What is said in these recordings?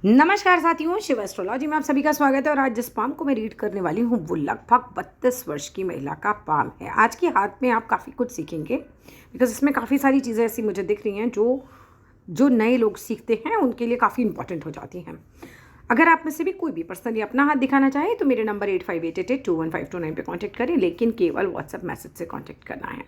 नमस्कार साथियों, शिव एस्ट्रोलॉजी में आप सभी का स्वागत है। और आज जिस पाम को मैं रीड करने वाली हूँ वो लगभग 32 वर्ष की महिला का पाम है। आज के हाथ में आप काफ़ी कुछ सीखेंगे बिकॉज इसमें काफ़ी सारी चीज़ें ऐसी मुझे दिख रही हैं जो नए लोग सीखते हैं उनके लिए काफ़ी इंपॉर्टेंट हो जाती हैं। अगर आप में से भी कोई भी पर्सनली अपना हाथ दिखाना चाहे तो मेरे नंबर 8588215219 पे कांटेक्ट करें, लेकिन केवल व्हाट्सएप मैसेज से कांटेक्ट करना है।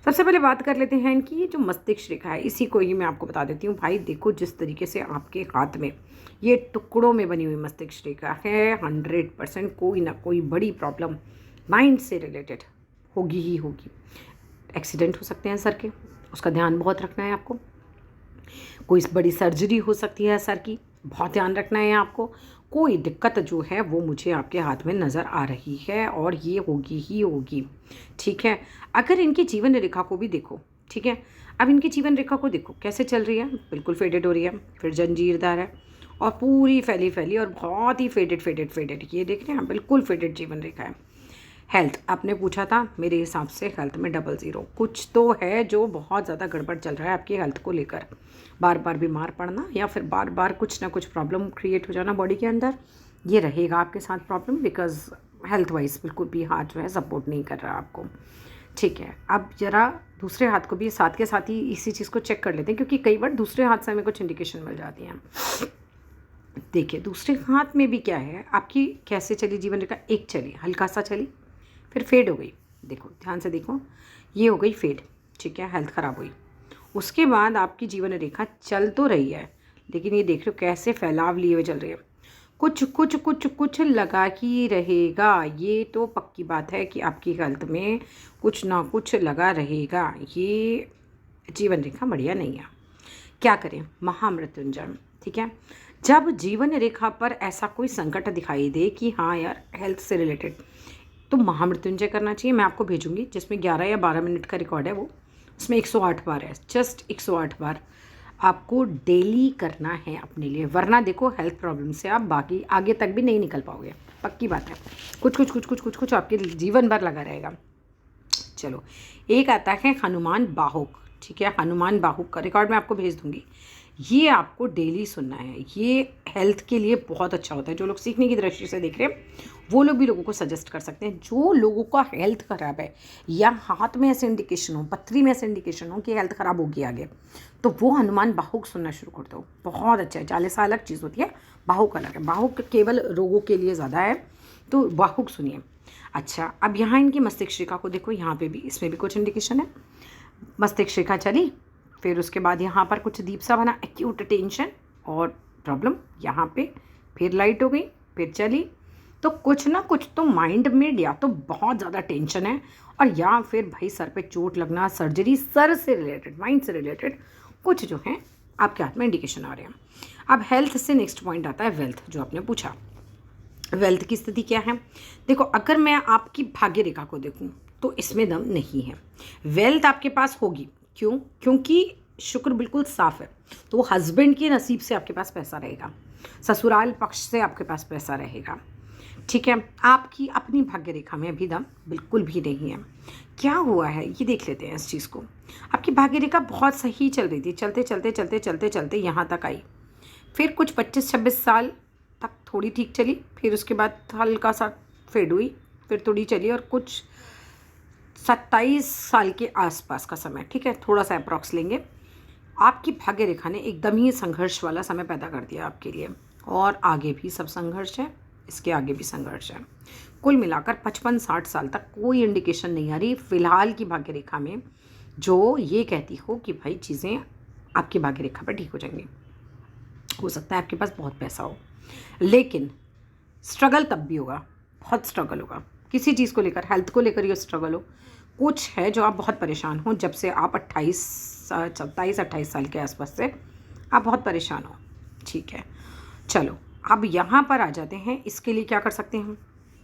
सबसे पहले बात कर लेते हैं इनकी जो मस्तिष्क रेखा है, इसी को ही मैं आपको बता देती हूँ। भाई देखो, जिस तरीके से आपके हाथ में ये टुकड़ों में बनी हुई मस्तिष्क रेखा है, 100% कोई ना कोई बड़ी प्रॉब्लम माइंड से रिलेटेड होगी ही होगी। एक्सीडेंट हो सकते हैं सर के, उसका ध्यान बहुत रखना है आपको। कोई बड़ी सर्जरी हो सकती है सर की, बहुत ध्यान रखना है आपको। कोई दिक्कत जो है वो मुझे आपके हाथ में नज़र आ रही है और ये होगी ही होगी, ठीक है। अगर इनकी जीवन रेखा को भी देखो, ठीक है। अब इनकी जीवन रेखा को देखो कैसे चल रही है, बिल्कुल फेडेड हो रही है, फिर जंजीरदार है और पूरी फैली फैली और बहुत ही फेडेड ये देख रहे हैं, बिल्कुल फेडेड जीवन रेखा है। हेल्थ आपने पूछा था, मेरे हिसाब से हेल्थ में 00 कुछ तो है जो बहुत ज़्यादा गड़बड़ चल रहा है आपकी हेल्थ को लेकर। बार बार बीमार पड़ना या फिर बार बार कुछ ना कुछ प्रॉब्लम क्रिएट हो जाना बॉडी के अंदर, ये रहेगा आपके साथ प्रॉब्लम। बिकॉज हेल्थ वाइज बिल्कुल भी हाथ जो है सपोर्ट नहीं कर रहा आपको, ठीक है। अब ज़रा दूसरे हाथ को भी साथ के साथ ही इसी चीज़ को चेक कर लेते हैं, क्योंकि कई बार दूसरे हाथ से हमें कुछ इंडिकेशन मिल जाती हैं। देखिए दूसरे हाथ में भी क्या है आपकी, कैसे चली जीवन रेखा। एक चली, हल्का सा चली, फिर फेड हो गई। देखो ध्यान से देखो, ये हो गई फेड, ठीक है, हेल्थ ख़राब हुई। उसके बाद आपकी जीवन रेखा चल तो रही है, लेकिन ये देख लो कैसे फैलाव लिए हुए चल रही है। कुछ कुछ कुछ कुछ लगा ही रहेगा, ये तो पक्की बात है कि आपकी हेल्थ में कुछ ना कुछ लगा रहेगा। ये जीवन रेखा बढ़िया नहीं है। क्या करें, महामृत्युंजय, ठीक है। जब जीवन रेखा पर ऐसा कोई संकट दिखाई दे कि हाँ यार हेल्थ से रिलेटेड, तो महामृत्युंजय करना चाहिए। मैं आपको भेजूंगी जिसमें 11 या 12 मिनट का रिकॉर्ड है, वो उसमें 108 बार है, जस्ट 108 बार आपको डेली करना है अपने लिए। वरना देखो हेल्थ प्रॉब्लम से आप बाकी आगे तक भी नहीं निकल पाओगे, पक्की बात है। कुछ कुछ कुछ कुछ कुछ कुछ आपके जीवन भर लगा रहेगा। चलो, एक आता है हनुमान बाहुक, ठीक है। हनुमान बाहुक का रिकॉर्ड मैं आपको भेज दूंगी। ये आपको डेली सुनना है, ये हेल्थ के लिए बहुत अच्छा होता है। जो लोग सीखने की दृष्टि से देख रहे हैं वो लोग भी लोगों को सजेस्ट कर सकते हैं। जो लोगों का हेल्थ ख़राब है या हाथ में ऐसे इंडिकेशन हो, पथरी में ऐसे इंडिकेशन हो कि हेल्थ ख़राब होगी आगे, तो वो हनुमान बाहुक सुनना शुरू कर दो, बहुत अच्छा है। चालीसा अलग चीज़ होती है, बाहुक अलग है। बाहुक केवल रोगों के लिए ज़्यादा है, तो बाहुक सुनिए। अच्छा, अब यहाँ इनकी मस्तिष्क रेखा को देखो, यहाँ पे भी, इसमें भी कुछ इंडिकेशन है। मस्तिष्क रेखा चली, फिर उसके बाद यहाँ पर कुछ दीप सा बना, एक्यूट टेंशन और प्रॉब्लम यहाँ पे, फिर लाइट हो गई, फिर चली। तो कुछ ना कुछ तो माइंड में या तो बहुत ज़्यादा टेंशन है, और या फिर भाई सर पे चोट लगना, सर्जरी, सर से रिलेटेड, माइंड से रिलेटेड कुछ जो है आपके हाथ में इंडिकेशन आ रहे हैं। अब हेल्थ से नेक्स्ट पॉइंट आता है वेल्थ, जो आपने पूछा। वेल्थ की स्थिति क्या है, देखो अगर मैं आपकी भाग्य रेखा को देखूं तो इसमें दम नहीं है। वेल्थ आपके पास होगी, क्यों? क्योंकि शुक्र बिल्कुल साफ है, तो वो हस्बैंड के नसीब से आपके पास पैसा रहेगा, ससुराल पक्ष से आपके पास पैसा रहेगा, ठीक है। आपकी अपनी भाग्य रेखा में अभी दम बिल्कुल भी नहीं है। क्या हुआ है ये देख लेते हैं इस चीज़ को। आपकी भाग्य रेखा बहुत सही चल रही थी, चलते चलते चलते चलते चलते यहाँ तक आई, फिर कुछ 25-26 साल तक थोड़ी ठीक चली, फिर उसके बाद हल्का सा फेड हुई, फिर थोड़ी चली, और कुछ 27 साल के आसपास का समय, ठीक है, थोड़ा सा अप्रॉक्स लेंगे। आपकी भाग्य रेखा ने एकदम ही संघर्ष वाला समय पैदा कर दिया आपके लिए, और आगे भी सब संघर्ष है, इसके आगे भी संघर्ष है। कुल मिलाकर 55-60 साल तक कोई इंडिकेशन नहीं आ रही फिलहाल की भाग्य रेखा में जो ये कहती हो कि भाई चीज़ें आपकी भाग्य रेखा पर ठीक हो जाएंगी। हो सकता है आपके पास बहुत पैसा हो, लेकिन स्ट्रगल तब भी होगा, बहुत स्ट्रगल होगा किसी चीज़ को लेकर, हेल्थ को लेकर ये स्ट्रगल हो। कुछ है जो आप बहुत परेशान हो, जब से आप 27-28 साल के आसपास से आप बहुत परेशान हो, ठीक है। चलो अब यहाँ पर आ जाते हैं, इसके लिए क्या कर सकते हैं हम,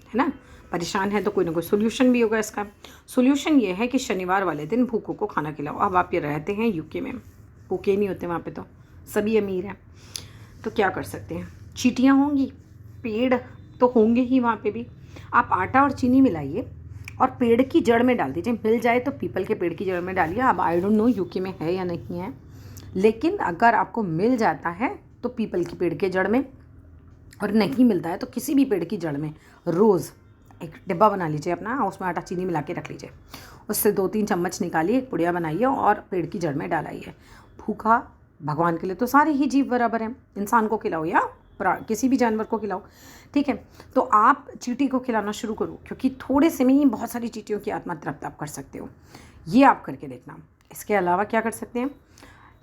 है ना। परेशान है तो कोई ना कोई सोल्यूशन भी होगा इसका। सोल्यूशन ये है कि शनिवार वाले दिन भूखों को खाना खिलाओ। अब आप ये रहते हैं यूके में, भूखे नहीं होते वहाँ पे, तो सभी अमीर हैं, तो क्या कर सकते हैं, चींटियाँ होंगी, पेड़ तो होंगे ही वहाँ पे भी। आप आटा और चीनी मिलाइए और पेड़ की जड़ में डाल दीजिए, मिल जाए तो पीपल के पेड़ की जड़ में डालिए। अब आई डोंट नो यूके में है या नहीं है, लेकिन अगर आपको मिल जाता है तो पीपल की पेड़ के जड़ में, और नहीं मिलता है तो किसी भी पेड़ की जड़ में रोज़ एक डिब्बा बना लीजिए अपना, उसमें आटा चीनी मिला के रख लीजिए, उससे 2-3 चम्मच निकालिए, एक पुड़िया बनाइए और पेड़ की जड़ में डालाइए। भूखा भगवान के लिए तो सारे ही जीव बराबर हैं, इंसान को खिलाओ या किसी भी जानवर को खिलाओ, ठीक है। तो आप चींटी को खिलाना शुरू करो, क्योंकि थोड़े से में ही बहुत सारी चींटियों की आत्मा तृप्त आप कर सकते हो। ये आप करके देखना। इसके अलावा क्या कर सकते हैं,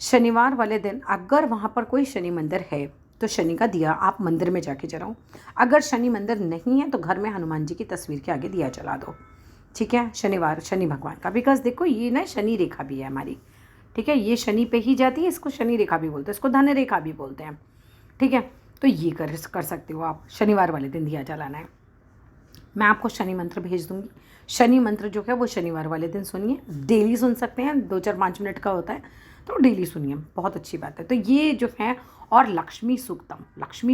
शनिवार वाले दिन अगर वहाँ पर कोई शनि मंदिर है तो शनि का दिया आप मंदिर में जाके जलाओ। अगर शनि मंदिर नहीं है तो घर में हनुमान जी की तस्वीर के आगे दिया जला दो, ठीक है। शनिवार शनि भगवान का, बिकॉज देखो ये ना शनि रेखा भी है हमारी, ठीक है। ये शनि पे ही जाती है, इसको शनि रेखा भी बोलते हैं, इसको धन रेखा भी बोलते हैं, ठीक है। तो ये कर सकते हो आप, शनिवार वाले दिन दिया जलाना है। मैं आपको शनि मंत्र भेज दूँगी। शनि मंत्र जो है वो शनिवार वाले दिन सुनिए, डेली सुन सकते हैं, 2-4-5 मिनट का होता है, तो डेली सुनिए, बहुत अच्छी बात है। तो ये जो है, और लक्ष्मी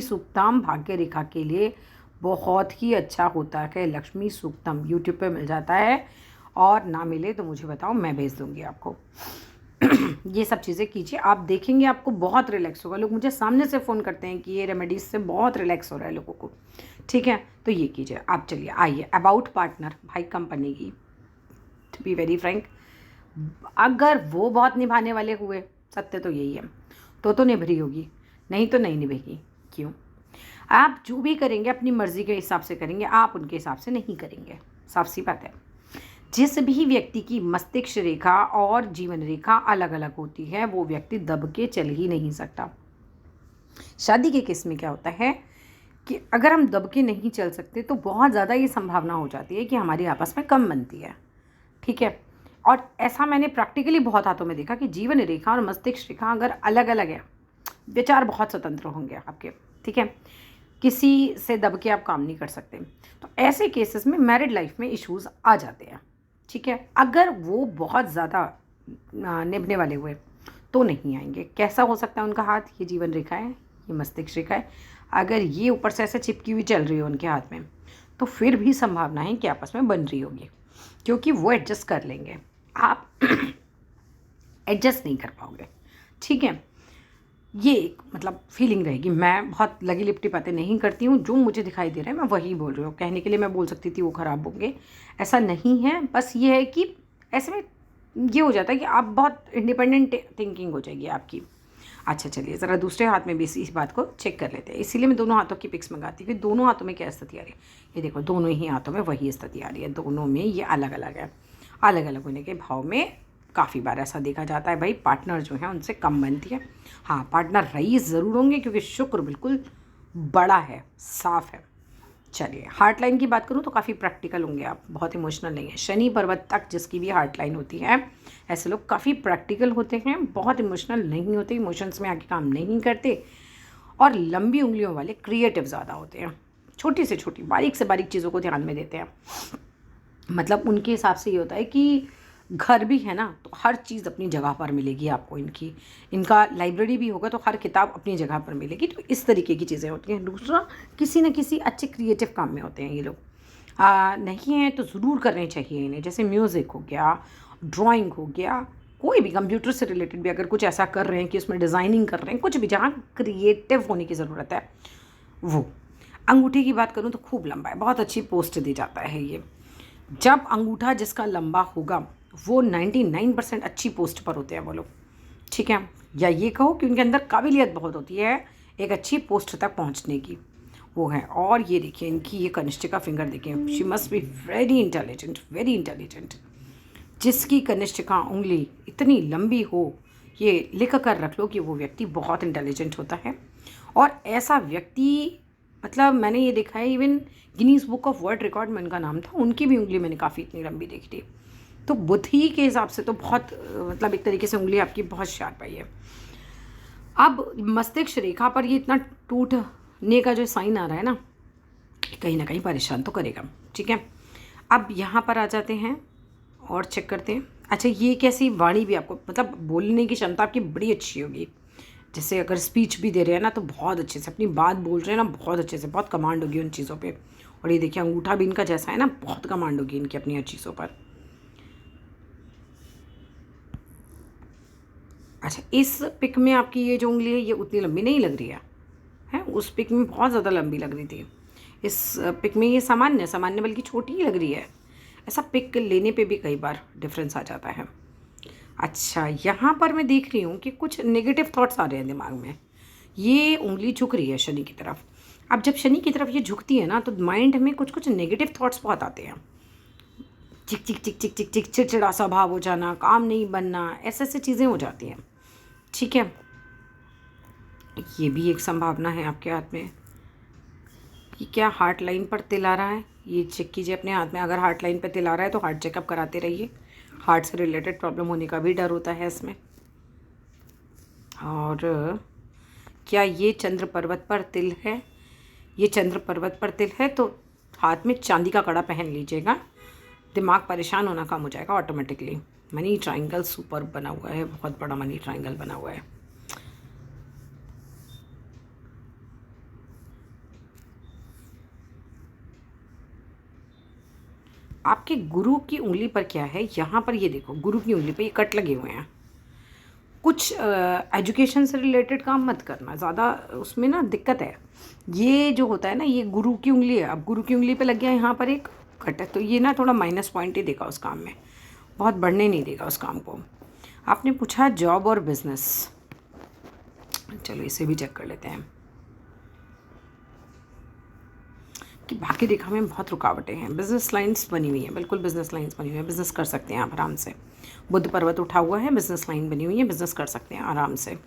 सूक्तम भाग्य रेखा के लिए बहुत ही अच्छा होता है। लक्ष्मी सूक्तम यूट्यूब पे मिल जाता है, और ना मिले तो मुझे बताओ, मैं भेज दूँगी आपको। ये सब चीज़ें कीजिए, आप देखेंगे आपको बहुत रिलैक्स होगा। लोग मुझे सामने से फ़ोन करते हैं कि ये रेमेडीज़ से बहुत रिलैक्स हो रहा है लोगों को, ठीक है। तो ये कीजिए आप। चलिए आइए, अबाउट पार्टनर भाई कंपनी की, टू बी वेरी फ्रैंक, अगर वो बहुत निभाने वाले हुए, सत्य तो यही है, तो निभ रही होगी, नहीं तो नहीं निभेगी। क्यों? आप जो भी करेंगे अपनी मर्ज़ी के हिसाब से करेंगे, आप उनके हिसाब से नहीं करेंगे, साफ सी बात है। जिस भी व्यक्ति की मस्तिष्क रेखा और जीवन रेखा अलग अलग होती है, वो व्यक्ति दब के चल ही नहीं सकता। शादी के केस में क्या होता है कि अगर हम दब के नहीं चल सकते तो बहुत ज़्यादा ये संभावना हो जाती है कि हमारी आपस में कम बनती है, ठीक है। और ऐसा मैंने प्रैक्टिकली बहुत हाथों में देखा कि जीवन रेखा और मस्तिष्क रेखा अगर अलग अलग है, विचार बहुत स्वतंत्र होंगे आपके, ठीक है। किसी से दब के आप काम नहीं कर सकते। तो ऐसे केसेस में मैरिड लाइफ में इश्यूज़ आ जाते हैं, ठीक है। अगर वो बहुत ज़्यादा निभने वाले हुए तो नहीं आएंगे। कैसा हो सकता है उनका हाथ? ये जीवन रेखा है, ये मस्तिष्क रेखा है, अगर ये ऊपर से ऐसे चिपकी हुई चल रही हो उनके हाथ में, तो फिर भी संभावना है कि आपस में बन रही होगी, क्योंकि वो एडजस्ट कर लेंगे, आप एडजस्ट नहीं कर पाओगे, ठीक है। ये एक मतलब फीलिंग रहेगी। मैं बहुत लगी लिपटी बातें नहीं करती हूँ, जो मुझे दिखाई दे रहा है मैं वही बोल रही हूँ। कहने के लिए मैं बोल सकती थी वो ख़राब होंगे, ऐसा नहीं है। बस ये है कि ऐसे में ये हो जाता है कि आप बहुत इंडिपेंडेंट थिंकिंग हो जाएगी आपकी। अच्छा चलिए, ज़रा दूसरे हाथ में भी इस बात को चेक कर लेते हैं। इसीलिए मैं दोनों हाथों की पिक्स मंगाती हूँ कि दोनों हाथों में क्या स्थिति आ रही है। ये देखो, दोनों ही हाथों में वही स्थिति आ रही है, दोनों में ये अलग अलग है। अलग अलग होने के भाव में काफ़ी बार ऐसा देखा जाता है भाई, पार्टनर जो है उनसे कम बनती है। हाँ, पार्टनर रईस ज़रूर होंगे, क्योंकि शुक्र बिल्कुल बड़ा है, साफ है। चलिए, हार्ट लाइन की बात करूँ तो काफ़ी प्रैक्टिकल होंगे आप, बहुत इमोशनल नहीं है। शनि पर्वत तक जिसकी भी हार्ट लाइन होती है, ऐसे लोग काफ़ी प्रैक्टिकल होते हैं, बहुत इमोशनल नहीं होते, इमोशंस में आके काम नहीं करते, और लंबी उंगलियों वाले क्रिएटिव ज़्यादा होते हैं। छोटी से छोटी, बारीक से बारीक चीज़ों को ध्यान में देते हैं। मतलब उनके हिसाब से ये होता है कि घर भी है ना, तो हर चीज़ अपनी जगह पर मिलेगी आपको। इनका लाइब्रेरी भी होगा तो हर किताब अपनी जगह पर मिलेगी। तो इस तरीके की चीज़ें होती हैं। दूसरा, किसी न किसी अच्छे क्रिएटिव काम में होते हैं ये लोग। नहीं है तो ज़रूर करने चाहिए इन्हें, जैसे म्यूज़िक हो गया, ड्राइंग हो गया, कोई भी कंप्यूटर से रिलेटेड भी अगर कुछ ऐसा कर रहे हैं कि उसमें डिज़ाइनिंग कर रहे हैं, कुछ भी जहाँ क्रिएटिव होने की ज़रूरत है वो। अंगूठी की बात करूँ तो खूब लंबा है, बहुत अच्छी पोस्ट दी जाता है ये। जब अंगूठा जिसका लंबा होगा वो 99% अच्छी पोस्ट पर होते हैं वो लोग, ठीक है। या ये कहो कि उनके अंदर काबिलियत बहुत होती है एक अच्छी पोस्ट तक पहुंचने की, वो है। और ये देखिए, इनकी ये कनिष्ठिका फिंगर देखिए, she must be very intelligent, very intelligent. जिसकी कनिष्ठिका उंगली इतनी लंबी हो, ये लिख कर रख लो कि वो व्यक्ति बहुत इंटेलिजेंट होता है। और ऐसा व्यक्ति, मतलब मैंने ये देखा है, even Guinness book of world record में उनका नाम था, उनकी भी उंगली मैंने काफ़ी इतनी लंबी देखी थी। तो बुद्धि के हिसाब से तो बहुत, मतलब एक तरीके से उंगली आपकी बहुत शार्प आई है। अब मस्तिष्क रेखा पर ये इतना टूटने का जो साइन आ रहा है ना कहीं परेशान तो करेगा, ठीक है। अब यहाँ पर आ जाते हैं और चेक करते हैं। अच्छा, ये कैसी वाणी भी आपको, मतलब बोलने की क्षमता आपकी बड़ी अच्छी होगी। जैसे अगर स्पीच भी दे रहे हैं ना, तो बहुत अच्छे से अपनी बात बोल रहे हैं ना, बहुत अच्छे से, बहुत कमांड होगी उन चीज़ों पे। और ये देखिए, अंगूठा भी इनका जैसा है ना, बहुत कमांड होगी इनकी अपनी हर चीज़ों पर। अच्छा, इस पिक में आपकी ये जो उंगली है ये उतनी लंबी नहीं लग रही है, उस पिक में बहुत ज़्यादा लंबी लग रही थी। इस पिक में ये सामान्य सामान्य बल्कि छोटी ही लग रही है। ऐसा पिक लेने पे भी कई बार डिफरेंस आ जाता है। अच्छा, यहाँ पर मैं देख रही हूँ कि कुछ नेगेटिव थॉट्स आ रहे हैं दिमाग में। ये उंगली झुक रही है शनि की तरफ। अब जब शनि की तरफ ये झुकती है ना, तो माइंड में कुछ कुछ नेगेटिव थॉट्स बहुत आते हैं। चिक चिक चिक चिक चिक चिक, चिड़चिड़ा सा भाव हो जाना, काम नहीं बनना, ऐसे ऐसे चीज़ें हो जाती हैं। ठीक है, ये भी एक संभावना है आपके हाथ में कि क्या हार्ट लाइन पर तिल आ रहा है। ये चेक कीजिए अपने हाथ में, अगर हार्ट लाइन पर तिल आ रहा है तो हार्ट चेकअप कराते रहिए। हार्ट से रिलेटेड प्रॉब्लम होने का भी डर होता है इसमें। और क्या ये चंद्र पर्वत पर तिल है? ये चंद्र पर्वत पर तिल है तो हाथ में चांदी का कड़ा पहन लीजिएगा, दिमाग परेशान होना कम हो जाएगा ऑटोमेटिकली। मनी ट्रायंगल सुपर बना हुआ है, बहुत बड़ा मनी ट्रायंगल बना हुआ है। आपके गुरु की उंगली पर क्या है? यहाँ पर ये देखो, गुरु की उंगली पर ये कट लगे हुए हैं। कुछ एजुकेशन से रिलेटेड काम मत करना, ज़्यादा उसमें ना दिक्कत है। ये जो होता है ना, ये गुरु की उंगली है। अब गुरु की उंगली पे लग गया यहाँ पर एक कट है, तो ये ना थोड़ा माइनस पॉइंट ही देगा उस काम में, बहुत बढ़ने नहीं देगा उस काम को। आपने पूछा जॉब और बिजनेस, चलो इसे भी चेक कर लेते हैं कि भाग्य रेखा में बहुत रुकावटें हैं। बिजनेस लाइंस बनी हुई हैं, बिल्कुल बिजनेस लाइंस बनी हुई हैं, बिजनेस कर सकते हैं आप आराम से। बुध पर्वत उठा हुआ है, बिजनेस लाइन बनी हुई है, बिजनेस कर सकते हैं आराम से।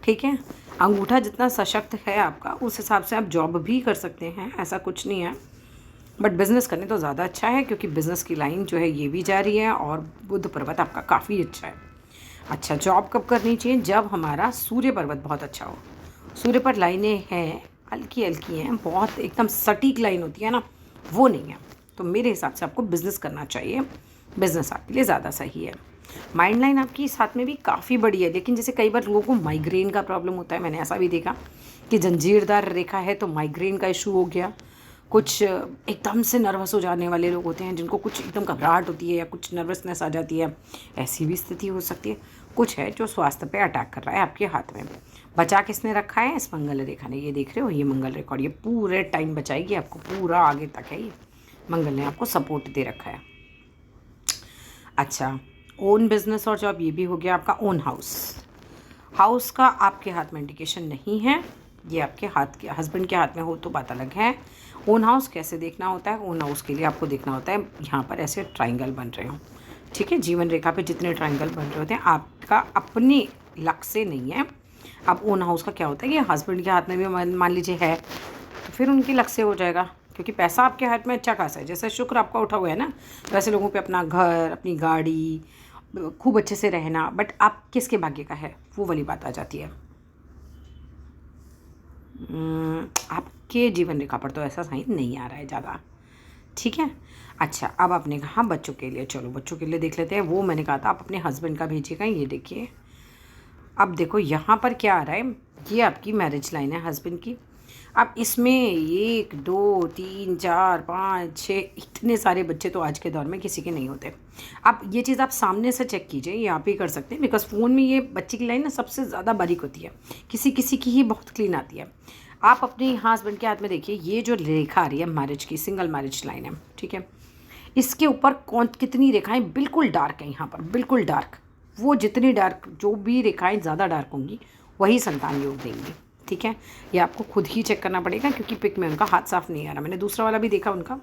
ठीक है, अंगूठा जितना सशक्त है आपका, उस हिसाब से आप जॉब भी कर सकते हैं, ऐसा कुछ नहीं है। बट बिज़नेस करने तो ज़्यादा अच्छा है, क्योंकि बिज़नेस की लाइन जो है ये भी जा रही है और बुध पर्वत आपका काफ़ी अच्छा है। अच्छा, जॉब कब करनी चाहिए? जब हमारा सूर्य पर्वत बहुत अच्छा हो। सूर्य पर लाइनें हैं, हल्की हल्की हैं, बहुत एकदम सटीक लाइन होती है ना, वो नहीं है। तो मेरे हिसाब से आपको बिज़नेस करना चाहिए, बिज़नेस आपके लिए ज़्यादा सही है। माइंड लाइन आपकी साथ में भी काफ़ी बड़ी है, लेकिन जैसे कई बार लोगों को माइग्रेन का प्रॉब्लम होता है, मैंने ऐसा भी देखा कि जंजीरदार रेखा है तो माइग्रेन का इशू हो गया। कुछ एकदम से नर्वस हो जाने वाले लोग होते हैं, जिनको कुछ एकदम घबराहट होती है या कुछ नर्वसनेस आ जाती है, ऐसी भी स्थिति हो सकती है। कुछ है जो स्वास्थ्य पे अटैक कर रहा है आपके हाथ में। बचा किसने रखा है? इस मंगल रेखा ने। ये देख रहे हो, ये मंगल रेखा, और ये पूरे टाइम बचाएगी आपको, पूरा आगे तक है ये। मंगल ने आपको सपोर्ट दे रखा है। अच्छा, ओन बिजनेस और जॉब, ये भी हो गया आपका। ओन हाउस, हाउस का आपके हाथ में इंडिकेशन नहीं है, ये आपके हाथ के हस्बैंड के हाथ में हो तो बात अलग है। ओन हाउस कैसे देखना होता है? ओन हाउस के लिए आपको देखना होता है यहाँ पर ऐसे ट्रायंगल बन रहे हो। ठीक है, जीवन रेखा पे जितने ट्रायंगल बन रहे होते हैं आपका अपने लक से नहीं है। अब ओन हाउस का क्या होता है कि हस्बैंड के हाथ में भी मान लीजिए है, तो फिर उनकी लक से हो जाएगा, क्योंकि पैसा आपके हाथ में अच्छा खासा है। जैसे शुक्र आपका उठा हुआ है ना, वैसे लोगों पे अपना घर, अपनी गाड़ी, खूब अच्छे से रहना। बट आप किसके भाग्य का है, वो वाली बात आ जाती है। आपके जीवन रेखा पर तो ऐसा साइन नहीं आ रहा है ज़्यादा। ठीक है, अच्छा, अब आपने कहा बच्चों के लिए, चलो बच्चों के लिए देख लेते हैं। वो मैंने कहा था आप अपने हस्बैंड का भेजिएगा। ये देखिए, अब देखो यहाँ पर क्या आ रहा है, ये आपकी मैरिज लाइन है हस्बैंड की। अब इसमें 1 2 3 4 5 6 इतने सारे बच्चे तो आज के दौर में किसी के नहीं होते। अब ये चीज़ आप सामने से चेक कीजिए, ये आप ही कर सकते हैं, बिकॉज फ़ोन में ये बच्चे की लाइन ना सबसे ज़्यादा बारीक होती है, किसी किसी की ही बहुत क्लीन आती है। आप अपने हस्बैंड के हाथ में देखिए, ये जो रेखा आ रही है मैरिज की, सिंगल मैरिज लाइन है। ठीक है, इसके ऊपर कितनी रेखाएं बिल्कुल डार्क है यहाँ पर, बिल्कुल डार्क। वो जितनी डार्क, जो भी रेखाएं ज़्यादा डार्क होंगी वही संतान योग देंगी। ठीक है, ये आपको खुद ही चेक करना पड़ेगा, क्योंकि पिक में उनका हाथ साफ नहीं आ रहा। मैंने दूसरा वाला भी देखा उनका,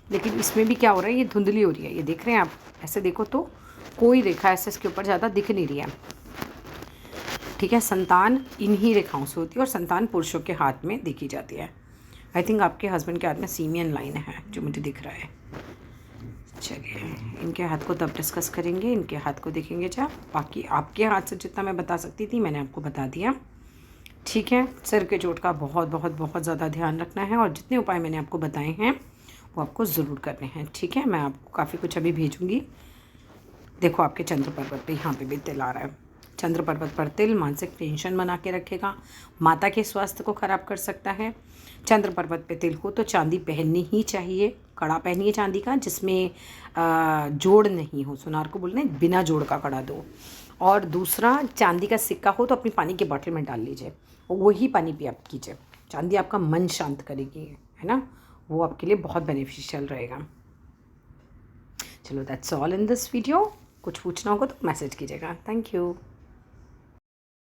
लेकिन इसमें भी क्या हो रहा है, ये धुंधली हो रही है। ये देख रहे हैं आप, ऐसे देखो तो कोई रेखा ऐसे इसके ऊपर ज़्यादा दिख नहीं रही है। ठीक है, संतान इन्हीं रेखाओं से होती है और संतान पुरुषों के हाथ में देखी जाती है। आई थिंक आपके हस्बैंड के हाथ में सीमियन लाइन है जो मुझे दिख रहा है। चलिए, इनके हाथ को तब डिस्कस करेंगे, इनके हाथ को देखेंगे जब। बाकी आपके हाथ से जितना मैं बता सकती थी मैंने आपको बता दिया। ठीक है, सिर के चोट का बहुत बहुत बहुत ज़्यादा ध्यान रखना है, और जितने उपाय मैंने आपको बताए हैं वो आपको ज़रूर करने हैं। ठीक है, मैं आपको काफ़ी कुछ अभी भेजूँगी। देखो, आपके चंद्र पर्वत पे यहाँ पे भी तिल आ रहा है। चंद्र पर्वत पर तिल मानसिक टेंशन बना के रखेगा, माता के स्वास्थ्य को ख़राब कर सकता है। चंद्र पर्वत पे तिल हो तो चांदी पहननी ही चाहिए, कड़ा पहनिए चांदी का जिसमें जोड़ नहीं हो। सुनार को बोलना है बिना जोड़ का कड़ा दो। और दूसरा, चांदी का सिक्का हो तो अपनी पानी की बॉटल में डाल लीजिए, वही पानी पिया कीजिए। चांदी आपका मन शांत करेगी, है ना, वो आपके लिए बहुत बेनिफिशियल रहेगा। चलो, that's all in this video. कुछ पूछना होगा तो मैसेज कीजिएगा। Thank you.